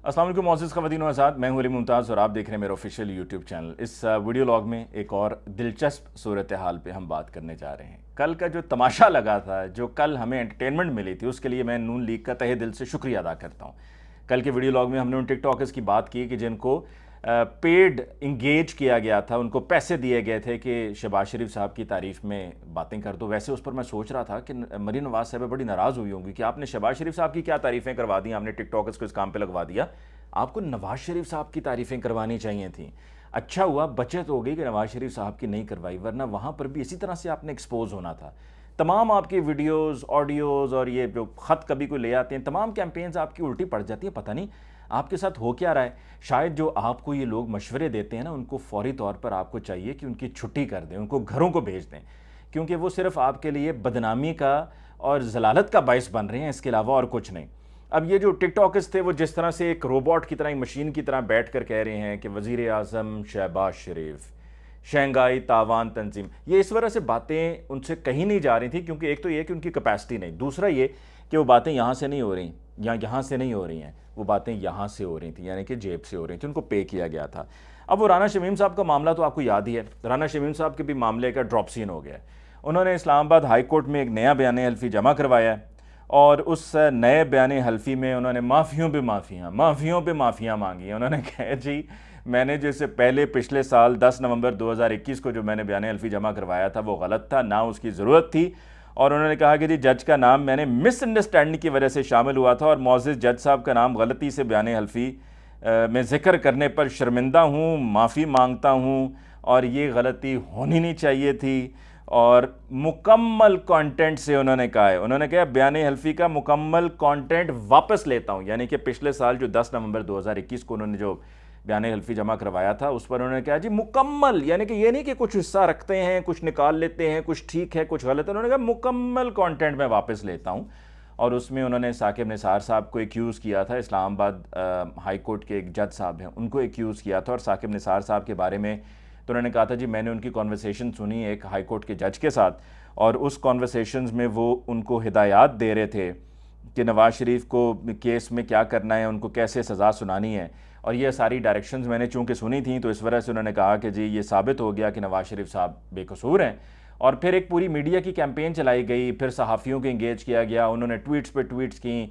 السلام علیکم معزز خواتین و حضرات، میں ہوں علی ممتاز اور آپ دیکھ رہے ہیں میرا آفیشیل یوٹیوب چینل۔ اس ویڈیو لاگ میں ایک اور دلچسپ صورتحال پہ ہم بات کرنے جا رہے ہیں۔ کل کا جو تماشا لگا تھا، جو کل ہمیں انٹرٹینمنٹ ملی تھی، اس کے لیے میں نون لیگ کا تہہ دل سے شکریہ ادا کرتا ہوں۔ کل کے ویڈیو لاگ میں ہم نے ان ٹک ٹاکرز کی بات کی کہ جن کو پیڈ انگیج کیا گیا تھا، ان کو پیسے دیے گئے تھے کہ شہباز شریف صاحب کی تعریف میں باتیں کر دو۔ ویسے اس پر میں سوچ رہا تھا کہ مریم نواز صاحبہ بڑی ناراض ہوئی ہوں گی کہ آپ نے شہباز شریف صاحب کی کیا تعریفیں کروا دیں، آپ نے ٹک ٹاکرز کو اس کام پہ لگوا دیا، آپ کو نواز شریف صاحب کی تعریفیں کروانی چاہیے تھیں۔ اچھا ہوا بچت ہو گئی کہ نواز شریف صاحب کی نہیں کروائی، ورنہ وہاں پر بھی اسی طرح سے آپ نے ایکسپوز ہونا تھا۔ تمام آپ کی ویڈیوز، آڈیوز اور یہ جو خط کبھی کوئی لے آتے ہیں، تمام کیمپینز آپ کی الٹی پڑ جاتی ہیں۔ پتہ نہیں آپ کے ساتھ ہو کیا رہا ہے۔ شاید جو آپ کو یہ لوگ مشورے دیتے ہیں نا، ان کو فوری طور پر آپ کو چاہیے کہ ان کی چھٹی کر دیں، ان کو گھروں کو بھیج دیں، کیونکہ وہ صرف آپ کے لیے بدنامی کا اور ضلالت کا باعث بن رہے ہیں، اس کے علاوہ اور کچھ نہیں۔ اب یہ جو ٹک ٹاکرز تھے، وہ جس طرح سے ایک روبوٹ کی طرح، ایک مشین کی طرح بیٹھ کر کہہ رہے ہیں کہ وزیر اعظم شہباز شریف، شنگھائی تعاون تنظیم، یہ اس وجہ سے باتیں ان سے کہیں نہیں جا رہی تھیں، کیونکہ ایک تو یہ کہ ان کی کیپیسٹی نہیں، دوسرا یہ کہ وہ باتیں یہاں سے نہیں ہو رہی یا یہاں سے نہیں ہو رہی ہیں، وہ باتیں یہاں سے ہو رہی تھیں، یعنی کہ جیب سے ہو رہی تھیں، ان کو پے کیا گیا تھا۔ اب وہ رانا شمیم صاحب کا معاملہ تو آپ کو یاد ہی ہے، رانا شمیم صاحب کے بھی معاملے کا ڈراپ سین ہو گیا ہے۔ انہوں نے اسلام آباد ہائی کورٹ میں ایک نیا بیان حلفی جمع کروایا ہے، اور اس نئے بیان حلفی میں انہوں نے معافیوں پہ معافیاں مانگی ہیں۔ انہوں نے کہا جی میں نے جیسے پہلے پچھلے سال 10 نومبر 2021 کو جو میں نے بیان حلفی جمع کروایا تھا وہ غلط تھا، نہ اس کی ضرورت تھی، اور انہوں نے کہا کہ جی جج کا نام میں نے مس انڈرسٹینڈنگ کی وجہ سے شامل ہوا تھا، اور معزز جج صاحب کا نام غلطی سے بیان حلفی میں ذکر کرنے پر شرمندہ ہوں، معافی مانگتا ہوں، اور یہ غلطی ہونی نہیں چاہیے تھی۔ اور مکمل کانٹینٹ سے انہوں نے کہا ہے، انہوں نے کہا بیان حلفی کا مکمل کانٹینٹ واپس لیتا ہوں، یعنی کہ پچھلے سال جو 10 نومبر 2021 کو انہوں نے جو بیان حلفی جمع کروایا تھا، اس پر انہوں نے کہا جی مکمل، یعنی کہ یہ نہیں کہ کچھ حصہ رکھتے ہیں، کچھ نکال لیتے ہیں، کچھ ٹھیک ہے کچھ غلط ہے، انہوں نے کہا مکمل کانٹینٹ میں واپس لیتا ہوں۔ اور اس میں انہوں نے ثاقب نثار صاحب کو ایکیوز کیا تھا، اسلام آباد ہائی کورٹ کے ایک جج صاحب ہیں، ان کو ایکیوز کیا تھا، اور ثاقب نثار صاحب کے بارے میں تو انہوں نے کہا تھا جی میں نے ان کی کانورسیشن سنی ایک ہائی کورٹ کے جج کے ساتھ، اور اس کانورسیشنز میں وہ ان کو ہدایات دے رہے تھے کہ نواز شریف کو کیس میں کیا کرنا ہے، ان کو کیسے سزا سنانی ہے، اور یہ ساری ڈائریکشنز میں نے چونکہ سنی تھیں، تو اس وجہ سے انہوں نے کہا کہ جی یہ ثابت ہو گیا کہ نواز شریف صاحب بے قصور ہیں۔ اور پھر ایک پوری میڈیا کی کیمپین چلائی گئی، پھر صحافیوں کو انگیج کیا گیا، انہوں نے ٹویٹس پہ ٹویٹس کیں،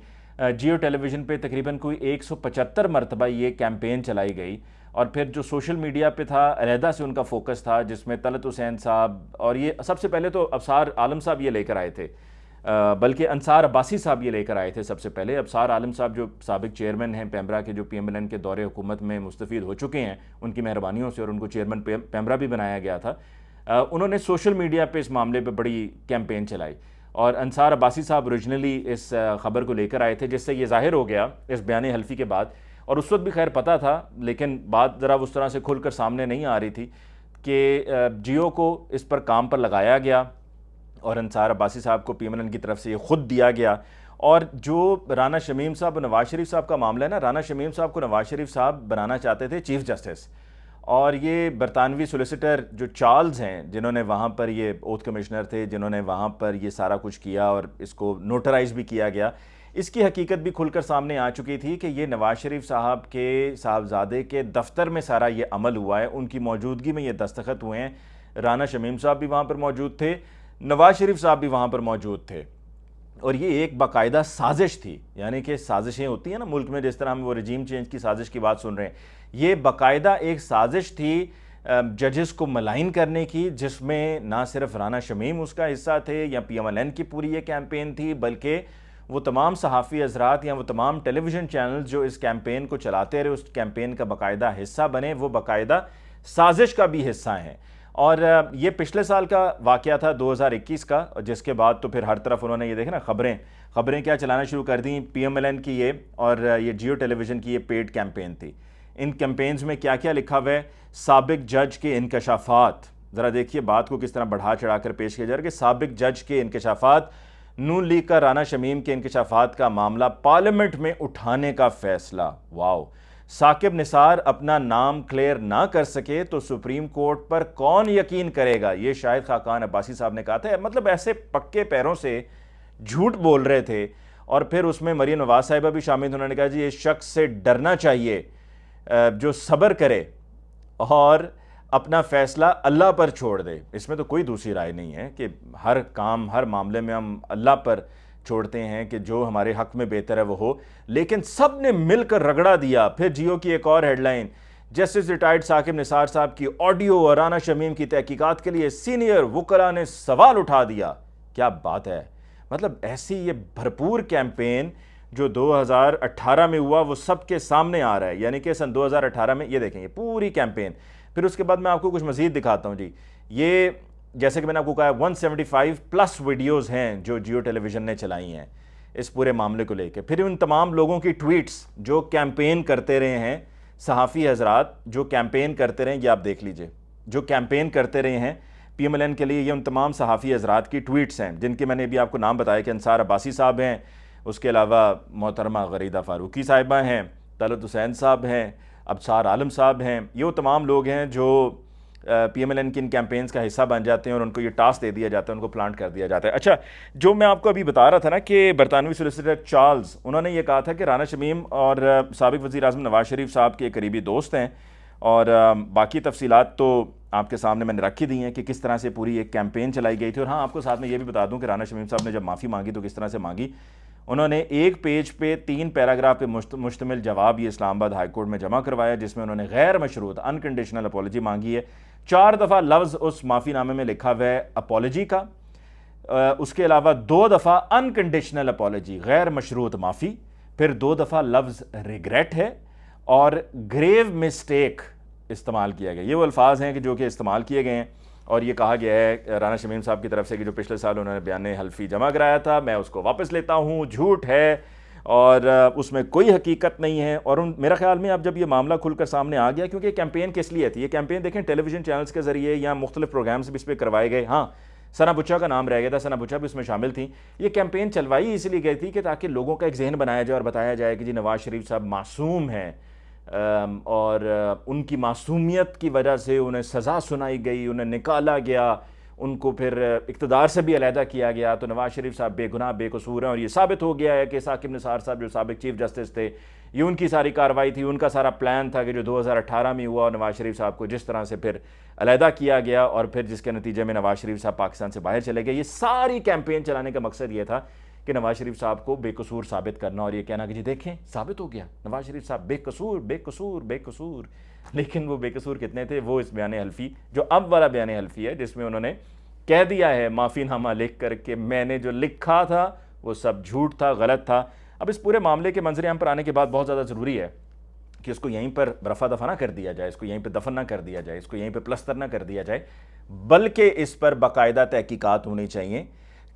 جیو ٹیلی ویژن پہ تقریباً کوئی 175 مرتبہ یہ کیمپین چلائی گئی، اور پھر جو سوشل میڈیا پہ تھا علیحدہ سے ان کا فوکس تھا، جس میں طلعت حسین صاحب، اور یہ سب سے پہلے تو ابصار عالم صاحب یہ لے کر آئے تھے، بلکہ انصار عباسی صاحب یہ لے کر آئے تھے سب سے پہلے۔ ابصار عالم صاحب جو سابق چیئرمین ہیں پیمرا کے، جو پی ایم ایل این کے دور حکومت میں مستفید ہو چکے ہیں ان کی مہربانیوں سے، اور ان کو چیئرمین پیمرا بھی بنایا گیا تھا، انہوں نے سوشل میڈیا پہ اس معاملے پہ بڑی کیمپین چلائی، اور انصار عباسی صاحب اوریجنلی اس خبر کو لے کر آئے تھے، جس سے یہ ظاہر ہو گیا اس بیان حلفی کے بعد، اور اس وقت بھی خیر پتہ تھا لیکن بات ذرا اس طرح سے کھل کر سامنے نہیں آ رہی تھی، کہ جیو کو اس پر کام پر لگایا گیا، اور انصار عباسی صاحب کو پی ایم ایل این کی طرف سے یہ خود دیا گیا۔ اور جو رانا شمیم صاحب اور نواز شریف صاحب کا معاملہ ہے نا، رانا شمیم صاحب کو نواز شریف صاحب بنانا چاہتے تھے چیف جسٹس، اور یہ برطانوی سولیسیٹر جو چارلز ہیں، جنہوں نے وہاں پر یہ اوتھ کمشنر تھے، جنہوں نے وہاں پر یہ سارا کچھ کیا اور اس کو نوٹرائز بھی کیا گیا، اس کی حقیقت بھی کھل کر سامنے آ چکی تھی کہ یہ نواز شریف صاحب کے صاحبزادے کے دفتر میں سارا یہ عمل ہوا ہے، ان کی موجودگی میں یہ دستخط ہوئے ہیں، رانا شمیم صاحب بھی وہاں پر موجود تھے، نواز شریف صاحب بھی وہاں پر موجود تھے، اور یہ ایک باقاعدہ سازش تھی، یعنی کہ سازشیں ہوتی ہیں نا ملک میں، جس طرح ہم وہ رجیم چینج کی سازش کی بات سن رہے ہیں، یہ باقاعدہ ایک سازش تھی ججز کو ملائن کرنے کی، جس میں نہ صرف رانا شمیم اس کا حصہ تھے یا پی ایم ایل این کی پوری یہ کیمپین تھی، بلکہ وہ تمام صحافی حضرات یا وہ تمام ٹیلی ویژن چینلز جو اس کیمپین کو چلاتے رہے، اس کیمپین کا باقاعدہ حصہ بنے، وہ باقاعدہ سازش کا بھی حصہ ہیں۔ اور یہ پچھلے سال کا واقعہ تھا 2021 کا، جس کے بعد تو پھر ہر طرف انہوں نے یہ دیکھا نا خبریں کیا چلانا شروع کر دیں، پی ایم ایل این کی یہ اور یہ جیو ٹیلی ویژن کی یہ پیڈ کیمپین تھی۔ ان کیمپینز میں کیا کیا لکھا ہوا ہے، سابق جج کے انکشافات، ذرا دیکھیے بات کو کس طرح بڑھا چڑھا کر پیش کیا جا رہا ہے کہ سابق جج کے انکشافات، نون لیگ کا رانا شمیم کے انکشافات کا معاملہ پارلیمنٹ میں اٹھانے کا فیصلہ۔ واو، ثاقب نثار اپنا نام کلیئر نہ کر سکے تو سپریم کورٹ پر کون یقین کرے گا، یہ شاہد خاقان عباسی صاحب نے کہا تھا۔ مطلب ایسے پکے پیروں سے جھوٹ بول رہے تھے، اور پھر اس میں مریم نواز صاحبہ بھی شامل. انہوں نے کہا جی اس شخص سے ڈرنا چاہیے جو صبر کرے اور اپنا فیصلہ اللہ پر چھوڑ دے. اس میں تو کوئی دوسری رائے نہیں ہے کہ ہر کام ہر معاملے میں ہم اللہ پر چھوڑتے ہیں کہ جو ہمارے حق میں بہتر ہے وہ ہو. لیکن سب نے مل کر رگڑا دیا. پھر جیو کی ایک اور headline, justice retired Saqib Nisar صاحب کی آڈیو اور رانا شمیم کی تحقیقات کے لیے سینئر وکلاء نے سوال اٹھا دیا. کیا بات ہے, مطلب ایسی یہ بھرپور کیمپین جو 2018 میں ہوا وہ سب کے سامنے آ رہا ہے. یعنی کہ سن 2018 میں یہ دیکھیں یہ پوری کیمپین. پھر اس کے بعد میں آپ کو کچھ مزید دکھاتا ہوں جی. یہ جیسے کہ میں نے آپ کو کہا 175 پلس ویڈیوز ہیں جو جیو ٹیلی ویژن نے چلائی ہیں اس پورے معاملے کو لے کے. پھر ان تمام لوگوں کی ٹویٹس جو کیمپین کرتے رہے ہیں, صحافی حضرات جو کیمپین کرتے رہے ہیں, یہ آپ دیکھ لیجئے جو کیمپین کرتے رہے ہیں پی ایم ایل این کے لیے, یہ ان تمام صحافی حضرات کی ٹویٹس ہیں جن کے میں نے بھی آپ کو نام بتایا کہ انصار عباسی صاحب ہیں, اس کے علاوہ محترمہ غریدہ فاروقی صاحبہ ہیں, طلعت حسین صاحب ہیں, ابصار عالم صاحب ہیں. یہ وہ تمام لوگ ہیں جو پی ایم ایل این کی ان کیمپینز کا حصہ بن جاتے ہیں اور ان کو یہ ٹاسک دے دیا جاتا ہے, ان کو پلانٹ کر دیا جاتا ہے. اچھا, جو میں آپ کو ابھی بتا رہا تھا نا کہ برطانوی سولیسیٹر چارلز, انہوں نے یہ کہا تھا کہ رانا شمیم اور سابق وزیر اعظم نواز شریف صاحب کے قریبی دوست ہیں, اور باقی تفصیلات تو آپ کے سامنے میں نے رکھ ہی دی ہیں کہ کس طرح سے پوری ایک کیمپین چلائی گئی تھی. اور ہاں, آپ کو ساتھ میں یہ بھی بتا دوں کہ رانا شمیم صاحب نے جب معافی مانگی تو کس طرح سے مانگی. انہوں نے ایک پیج پہ 3 پیراگراف پہ مشتمل جواب یہ اسلام آباد ہائی کورٹ میں جمع کروایا, جس میں انہوں نے غیر مشروط انکنڈیشنل اپولوجی مانگی ہے. 4 دفعہ لفظ اس معافی نامے میں لکھا ہوا ہے اپولوجی کا, اس کے علاوہ 2 دفعہ انکنڈیشنل اپولوجی غیر مشروط معافی, پھر 2 دفعہ لفظ ریگریٹ ہے اور گریو مسٹیک استعمال کیا گیا. یہ وہ الفاظ ہیں کہ جو کہ استعمال کیے گئے ہیں, اور یہ کہا گیا ہے رانا شمیم صاحب کی طرف سے کہ جو پچھلے سال انہوں نے بیان حلفی جمع کرایا تھا میں اس کو واپس لیتا ہوں, جھوٹ ہے اور اس میں کوئی حقیقت نہیں ہے. اور میرا خیال میں اب جب یہ معاملہ کھل کر سامنے آ گیا, کیونکہ یہ کیمپین کس لیے تھی, یہ کیمپین دیکھیں ٹیلی ویژن چینلز کے ذریعے یا مختلف پروگرامز بھی اس پہ کروائے گئے. ہاں, ثنا بچا کا نام رہ گیا تھا, ثنا بچا بھی اس میں شامل تھیں. یہ کیمپین چلوائی اس لیے گئی تھی کہ تاکہ لوگوں کا ایک ذہن بنایا جائے اور بتایا جائے کہ جی نواز شریف صاحب معصوم ہیں, اور ان کی معصومیت کی وجہ سے انہیں سزا سنائی گئی, انہیں نکالا گیا, ان کو پھر اقتدار سے بھی علیحدہ کیا گیا, تو نواز شریف صاحب بے گناہ بے قصور ہیں. اور یہ ثابت ہو گیا ہے کہ ثاقب نثار صاحب جو سابق چیف جسٹس تھے, یہ ان کی ساری کارروائی تھی, ان کا سارا پلان تھا کہ جو 2018 میں ہوا, اور نواز شریف صاحب کو جس طرح سے پھر علیحدہ کیا گیا اور پھر جس کے نتیجے میں نواز شریف صاحب پاکستان سے باہر چلے گئے. یہ ساری کیمپین چلانے کا مقصد یہ تھا کہ نواز شریف صاحب کو بے قصور ثابت کرنا, اور یہ کہنا کہ جی دیکھیں ثابت ہو گیا نواز شریف صاحب بے قصور بے قصور بے قصور. لیکن وہ بے قصور کتنے تھے, وہ اس بیان حلفی جو اب والا بیان حلفی ہے جس میں انہوں نے کہہ دیا ہے معافی نامہ لکھ کر کہ میں نے جو لکھا تھا وہ سب جھوٹ تھا, غلط تھا. اب اس پورے معاملے کے منظر عام پر آنے کے بعد بہت زیادہ ضروری ہے کہ اس کو یہیں پر رفع دفع نہ کر دیا جائے, اس کو یہیں پہ دفن نہ کر دیا جائے, اس کو یہیں پہ پلستر نہ کر دیا جائے, بلکہ اس پر باقاعدہ تحقیقات ہونی چاہیے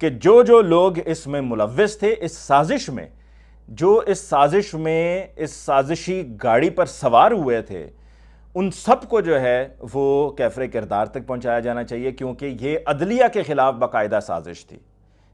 کہ جو لوگ اس میں ملوث تھے, اس سازش میں, جو اس سازش میں اس سازشی گاڑی پر سوار ہوئے تھے, ان سب کو جو ہے وہ کیفر کردار تک پہنچایا جانا چاہیے. کیونکہ یہ عدلیہ کے خلاف باقاعدہ سازش تھی,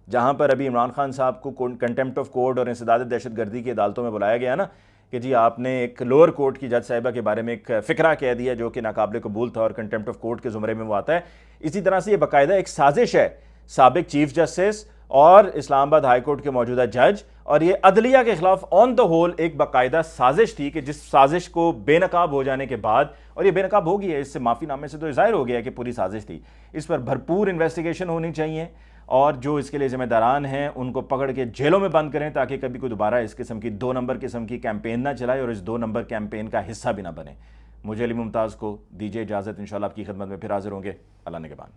جہاں پر ابھی عمران خان صاحب کو کنٹمپٹ آف کورٹ اور انسداد دہشت گردی کی عدالتوں میں بلایا گیا نا کہ جی آپ نے ایک لوور کورٹ کی جج صاحبہ کے بارے میں ایک فقرہ کہہ دیا جو کہ ناقابل قبول تھا اور کنٹمپٹ آف کورٹ کے زمرے میں وہ آتا ہے. اسی طرح سے یہ باقاعدہ ایک سازش ہے سابق چیف جسٹس اور اسلام آباد ہائی کورٹ کے موجودہ جج, اور یہ عدلیہ کے خلاف آن دا ہول ایک باقاعدہ سازش تھی کہ جس سازش کو بے نقاب ہو جانے کے بعد, اور یہ بے نقاب ہو گئی ہے, اس سے معافی نامے سے تو ظاہر ہو گیا کہ پوری سازش تھی, اس پر بھرپور انویسٹیگیشن ہونی چاہیے, اور جو اس کے لیے ذمہ داران ہیں ان کو پکڑ کے جیلوں میں بند کریں تاکہ کبھی کوئی دوبارہ اس قسم کی 2 نمبر قسم کی کیمپین نہ چلائے اور اس 2 نمبر کیمپین کا حصہ بھی نہ بنے. مجھے علی ممتاز کو دیجیے اجازت, انشاءاللہ آپ کی خدمت میں پھر حاضر ہوں گے. اللہ نگہبان.